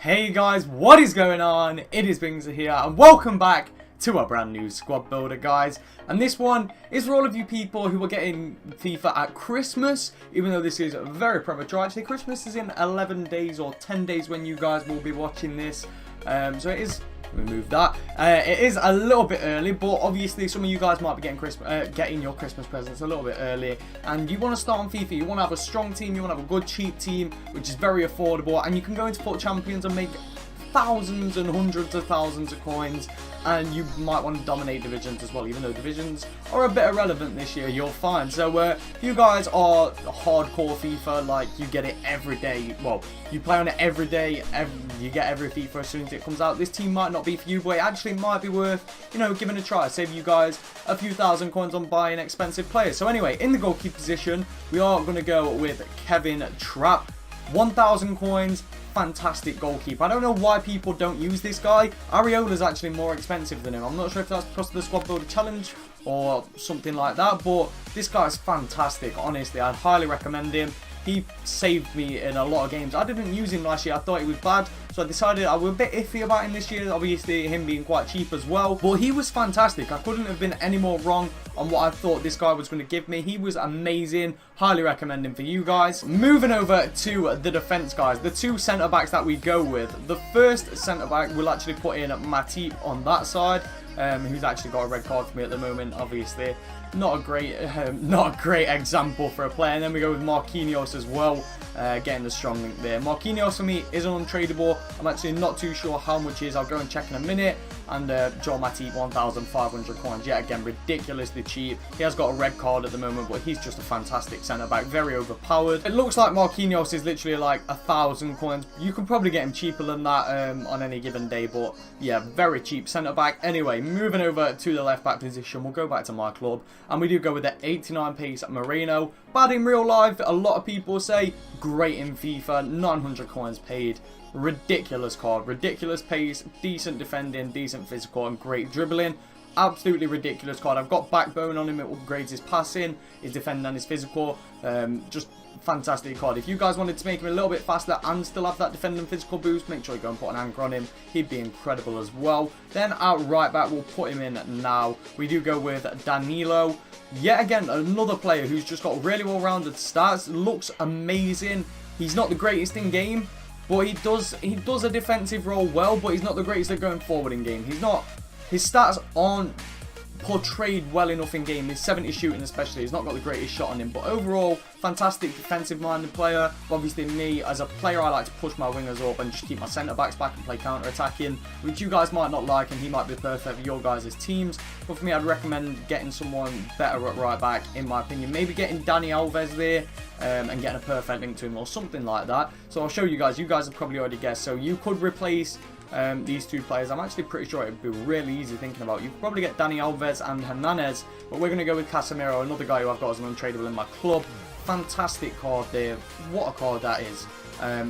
Hey guys, what is going on? It is Bingzy here and welcome back to a brand new squad builder, guys. And this one is for all of you people who are getting FIFA at Christmas, even though this is very premature. Actually, Christmas is in 11 days or 10 days when you guys will be watching this. So it is... remove that. It is a little bit early, but obviously some of you guys might be getting your Christmas presents a little bit early, and you want to start on FIFA. You want to have a strong team, you want to have a good cheap team which is very affordable, and you can go into FUT Champions and make thousands and hundreds of thousands of coins, and you might want to dominate divisions as well, even though divisions are a bit irrelevant this year, you'll find. So if you guys are hardcore FIFA, like you get it every day, well, you play on it every day, you get every FIFA as soon as it comes out, this team might not be for you, but it actually might be worth, you know, giving a try. Save you guys a few thousand coins on buying expensive players. So anyway, in the goalkeeper position, we are going to go with Kevin Trapp. 1,000 coins, fantastic goalkeeper. I don't know why people don't use this guy. Areola's actually more expensive than him. I'm not sure if that's because of the squad builder challenge or something like that, but this guy is fantastic. Honestly, I'd highly recommend him. He saved me in a lot of games. I didn't use him last year. I thought he was bad, so I decided I was a bit iffy about him this year. Obviously, him being quite cheap as well. But he was fantastic. I couldn't have been any more wrong on what I thought this guy was going to give me. He was amazing. Highly recommend him for you guys. Moving over to the defense, guys. The two centre-backs that we go with. The first centre-back, we'll actually put in Matip on that side. Who's actually got a red card for me at the moment, obviously. Not a great example for a player. And then we go with Marquinhos as well, getting the strong link there. Marquinhos for me is untradeable. I'm actually not too sure how much he is. I'll go and check in a minute. And Joel Matip, 1,500 coins. Yet again, ridiculously cheap. He has got a red card at the moment, but he's just a fantastic centre-back. Very overpowered. It looks like Marquinhos is literally like 1,000 coins. You can probably get him cheaper than that on any given day, but yeah, very cheap centre-back. Anyway, moving over to the left-back position, we'll go back to my club. And we do go with the 89 pace Moreno. Bad in real life, a lot of people say. Great in FIFA, 900 coins paid. Ridiculous card, ridiculous pace, decent defending, decent physical, and great dribbling. Absolutely ridiculous card. I've got backbone on him. It upgrades his passing, his defending, and his physical. Just fantastic card. If you guys wanted to make him a little bit faster and still have that defending physical boost, make sure you go and put an anchor on him. He'd be incredible as well. Then out right back, we'll put him in now. We do go with Danilo. Yet again, another player who's just got really well-rounded stats. Looks amazing. He's not the greatest in game, but he does a defensive role well, but he's not the greatest at going forward in game. His stats aren't portrayed well enough in game. His 70 shooting especially, he's not got the greatest shot on him, but overall fantastic defensive minded player. But obviously me as a player, I like to push my wingers up and just keep my centre backs back and play counter attacking, which you guys might not like, and he might be perfect for your guys' teams. But for me, I'd recommend getting someone better at right back, in my opinion. Maybe getting Dani Alves there and getting a perfect link to him or something like that. So I'll show you guys. You guys have probably already guessed. So you could replace these two players. I'm actually pretty sure it would be really easy thinking about. You could probably get Dani Alves and Hernandez, but we're going to go with Casemiro, another guy who I've got as an untradeable in my club. Fantastic card there. What a card that is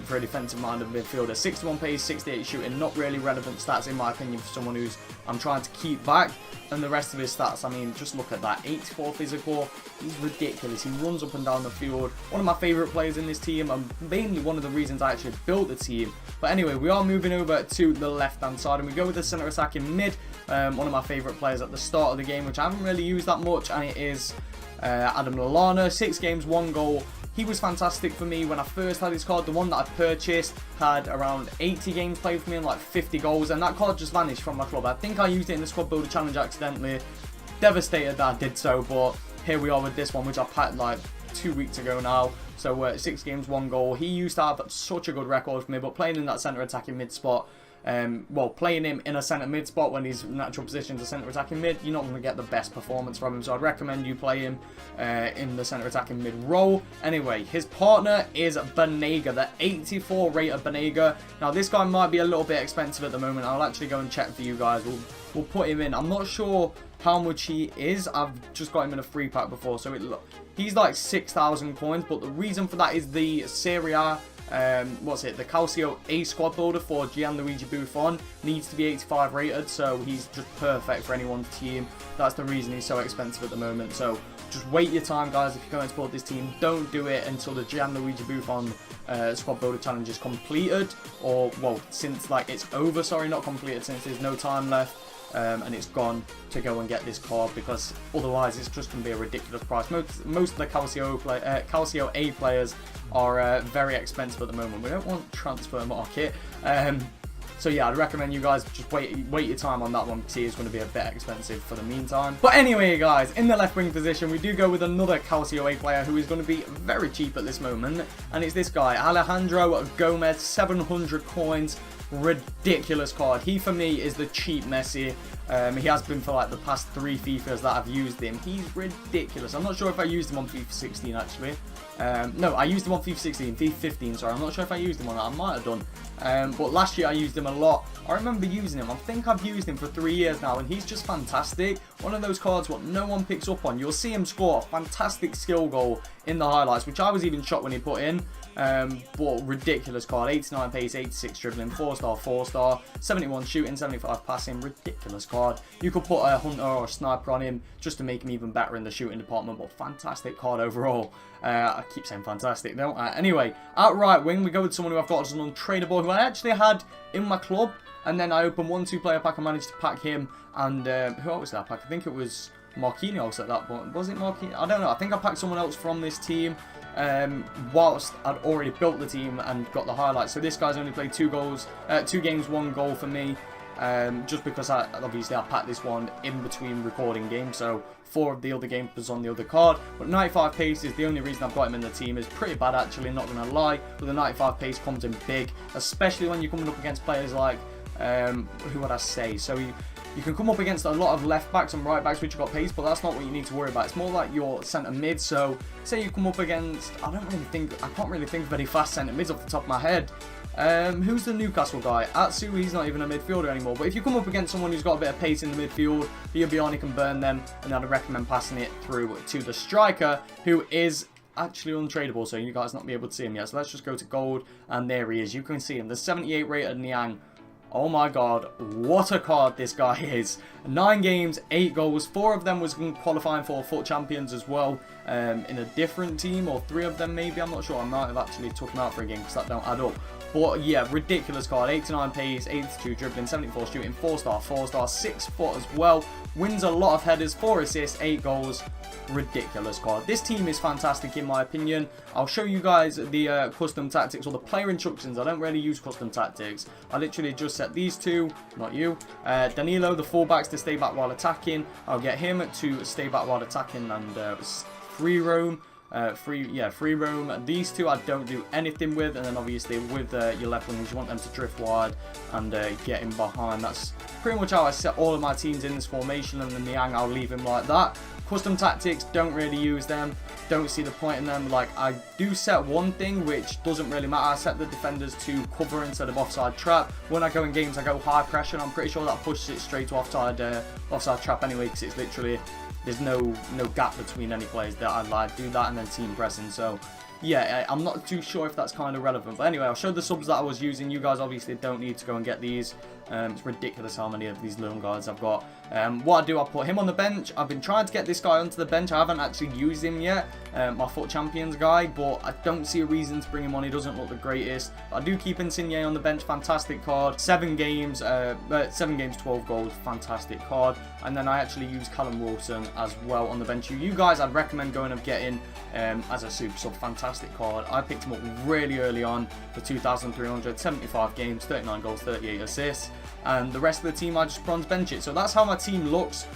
for a defensive-minded midfielder. 61 pace, 68 shooting, not really relevant stats in my opinion for someone who's I'm trying to keep back. And the rest of his stats, I mean, just look at that. 84 physical, he's ridiculous. He runs up and down the field. One of my favourite players in this team, and mainly one of the reasons I actually built the team. But anyway, we are moving over to the left-hand side, and we go with the centre attacking mid. One of my favourite players at the start of the game, which I haven't really used that much, and it is Adam Lallana. 6 games, 1 goal. He was fantastic for me when I first had his card. The one that I purchased had around 80 games played for me and like 50 goals, and that card just vanished from my club. I think I used it in the squad builder challenge accidentally. Devastated that I did so, but here we are with this one, which I packed like 2 weeks ago now. So 6 games, 1 goal. He used to have such a good record for me, but playing in that centre attacking mid spot, well, playing him in a centre mid spot when his natural position is a centre attacking mid, you're not going to get the best performance from him. So I'd recommend you play him in the centre attacking mid role. Anyway, his partner is Banega, the 84 rated Banega. Now this guy might be a little bit expensive at the moment. I'll actually go and check for you guys. We'll put him in. I'm not sure how much he is. I've just got him in a free pack before, so he's like 6,000 coins. But the reason for that is the Serie A. The Calcio A squad builder for Gianluigi Buffon needs to be 85 rated, so he's just perfect for anyone's team. That's the reason he's so expensive at the moment. So just wait your time, guys. If you're going to support this team, don't do it until the Gianluigi Buffon Squad Builder Challenge is completed, or, well, since, like, it's over, sorry, not completed, since there's no time left. And it's gone to go and get this card, because otherwise it's just going to be a ridiculous price. Most of the Calcio A players are very expensive at the moment. We don't want transfer market. So yeah, I'd recommend you guys just wait your time on that one, because he is going to be a bit expensive for the meantime. But anyway, guys, in the left wing position, we do go with another Calcio A player who is going to be very cheap at this moment, and it's this guy, Alejandro Gomez, 700 coins. Ridiculous card. He, for me, is the cheap Messi. He has been for like the past 3 FIFAs that I've used him. He's ridiculous. I'm not sure if I used him on FIFA 16 actually. No, I used him on FIFA 16, FIFA 15, sorry. I'm not sure if I used him on that. I might have done. But last year I used him a lot. I remember using him. I think I've used him for 3 years now, and he's just fantastic. One of those cards what no one picks up on. You'll see him score a fantastic skill goal in the highlights, which I was even shocked when he put in. But ridiculous card. 89 pace, 86 dribbling, 4-star, 4-star, 71 shooting, 75 passing. Ridiculous card. You could put a hunter or a sniper on him just to make him even better in the shooting department, but fantastic card overall. I keep saying fantastic, don't I? Anyway, at right wing, we go with someone who I've got as an untradeable, who I actually had in my club, and then I opened 1-2 player pack and managed to pack him, and who else did I pack? I think it was Marquinhos at that point. Was it Marquinhos? I don't know. I think I packed someone else from this team whilst I'd already built the team and got the highlights. So this guy's only played 2 games, 1 goal for me, just because obviously I packed this one in between recording games, so 4 of the other games was on the other card. But 95 pace is the only reason I've got him in the team. Is pretty bad actually, not going to lie, but the 95 pace comes in big, especially when you're coming up against players like, who would I say, so you can come up against a lot of left backs and right backs which have got pace, but that's not what you need to worry about. It's more like your centre mid. So say you come up against, I can't really think of any fast centre mids off the top of my head. Who's the Newcastle guy? Atsu, he's not even a midfielder anymore. But if you come up against someone who's got a bit of pace in the midfield, Biabiani can burn them, and I'd recommend passing it through to the striker, who is actually untradeable, so you guys not be able to see him yet. So let's just go to gold, and there he is. You can see him, the 78 rated Niang. Oh my god, what a card this guy is. 9 games, 8 goals, 4 of them was qualifying for FUT Champions as well, in a different team, or 3 of them maybe, I'm not sure. I might have actually took him out for a game because that don't add up. But yeah, ridiculous card. 89 pace, 82 dribbling, 74 shooting, 4-star, 4-star, 6 foot as well. Wins a lot of headers, 4 assists, 8 goals. Ridiculous card. This team is fantastic in my opinion. I'll show you guys the custom tactics, or the player instructions. I don't really use custom tactics. I literally just set these 2, not you. Danilo, the fullbacks, to stay back while attacking. I'll get him to stay back while attacking and free roam. Free roam. These 2 I don't do anything with, and then obviously with your left wingers, you want them to drift wide and get in behind. That's pretty much how I set all of my teams in this formation, and then Niang, I'll leave him like that. Custom tactics, don't really use them, don't see the point in them. Like, I do set one thing which doesn't really matter. I set the defenders to cover instead of offside trap. When I go in games, I go high pressure, and I'm pretty sure that pushes it straight to offside trap anyway, because it's literally, there's no gap between any players that I like. Do that and then team pressing. So yeah, I'm not too sure if that's kind of relevant, but anyway, I'll show the subs that I was using. You guys obviously don't need to go and get these. It's ridiculous how many of these little guards I've got. What I do, I put him on the bench. I've been trying to get this guy onto the bench. I haven't actually used him yet, my FUT Champions guy, but I don't see a reason to bring him on. He doesn't look the greatest. I do keep Insigne on the bench. Fantastic card. 7 games, 12 goals. Fantastic card. And then I actually use Callum Wilson as well on the bench. You guys, I'd recommend going and getting as a super sub. Fantastic card. I picked him up really early on for 2,375 games, 39 goals, 38 assists. And the rest of the team, I just bronze bench it. So that's how my team looks.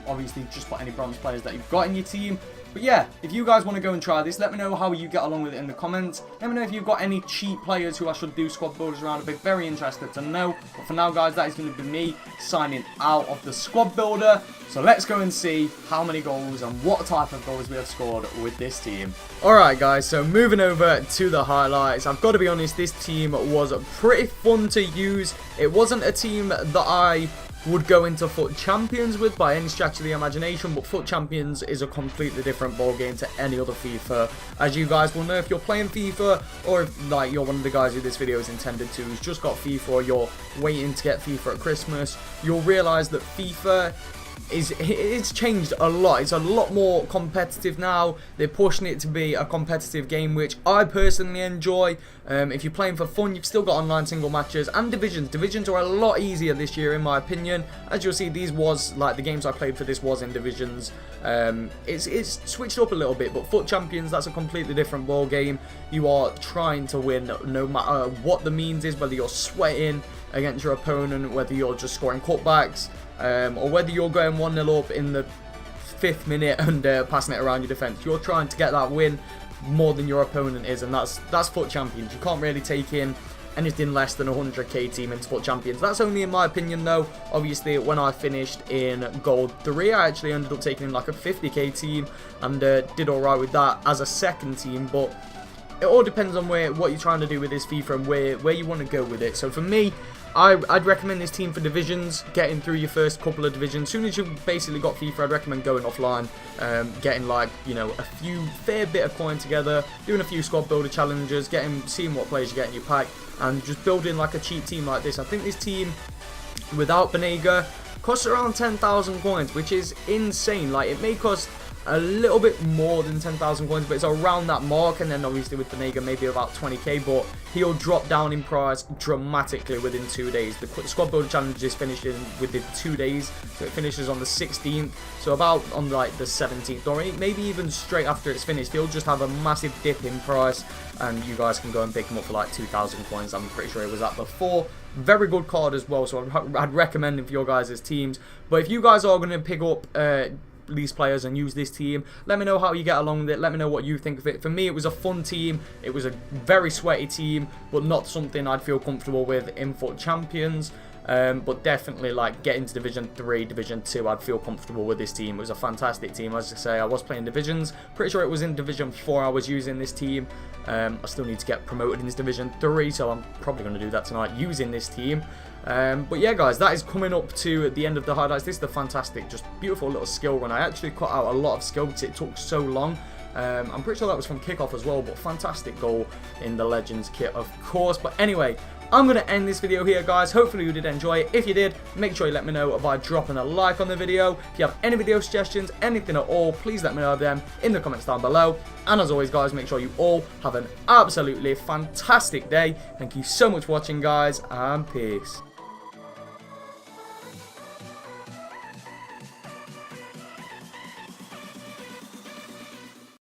Obviously, just put any bronze players that you've got in your team. But yeah, if you guys want to go and try this, let me know how you get along with it in the comments. Let me know if you've got any cheap players who I should do squad builders around. I'd be very interested to know. But for now, guys, that is going to be me signing out of the squad builder. So let's go and see how many goals and what type of goals we have scored with this team. Alright guys, so moving over to the highlights. I've got to be honest, this team was pretty fun to use. It wasn't a team that I would go into FUT Champions with by any stretch of the imagination, but FUT Champions is a completely different ball game to any other FIFA. As you guys will know, if you're playing FIFA, or if like you're one of the guys who this video is intended to, who's just got FIFA, or you're waiting to get FIFA at Christmas, you'll realise that FIFA it's changed a lot. It's a lot more competitive now. They're pushing it to be a competitive game, which I personally enjoy. If you're playing for fun, you've still got online single matches and divisions. Divisions are a lot easier this year, in my opinion. As you'll see, these was like the games I played for this was in divisions. It's switched up a little bit, but FUT Champions, that's a completely different ball game. You are trying to win no matter what the means is, whether you're sweating against your opponent, whether you're just scoring cutbacks, or whether you're going 1-0 up in the 5th minute and passing it around your defence. You're trying to get that win more than your opponent is, and that's FUT Champions. You can't really take in anything less than 100k team into FUT Champions. That's only in my opinion though. Obviously, when I finished in Gold 3, I actually ended up taking in like a 50k team and did alright with that as a second team, but it all depends on what you're trying to do with this FIFA and where you want to go with it. So for me, I'd recommend this team for divisions, getting through your first couple of divisions. As soon as you've basically got FIFA, I'd recommend going offline, getting like, you know, a fair bit of coin together, doing a few squad builder challenges, seeing what players you get in your pack, and just building like a cheap team like this. I think this team, without Banega, costs around 10,000 coins, which is insane. Like, it may cost a little bit more than 10,000 coins, but it's around that mark, and then obviously with Banega maybe about 20k, but he'll drop down in price dramatically within 2 days. The squad builder challenge is finishing within 2 days, so it finishes on the 16th, so about on like the 17th, or maybe even straight after it's finished, he'll just have a massive dip in price, and you guys can go and pick him up for like 2,000 coins. I'm pretty sure it was at before. Very good card as well, so I'd recommend him for your guys' teams. But if you guys are going to pick up these players and use this team, let me know how you get along with it. Let me know what you think of it. For me, it was a fun team. It was a very sweaty team, but not something I'd feel comfortable with in FUT Champions. But definitely, like, getting to Division 3, Division 2, I'd feel comfortable with this team. It was a fantastic team. As I say, I was playing Divisions. Pretty sure it was in Division 4 I was using this team. I still need to get promoted in this Division 3, so I'm probably going to do that tonight, using this team. But yeah, guys, that is coming up to the end of the highlights. This is the fantastic, just beautiful little skill run. I actually cut out a lot of skill because it took so long. I'm pretty sure that was from kickoff as well, but fantastic goal in the Legends kit, of course. But anyway, I'm going to end this video here, guys. Hopefully you did enjoy it. If you did, make sure you let me know by dropping a like on the video. If you have any video suggestions, anything at all, please let me know of them in the comments down below. And as always, guys, make sure you all have an absolutely fantastic day. Thank you so much for watching, guys, and peace.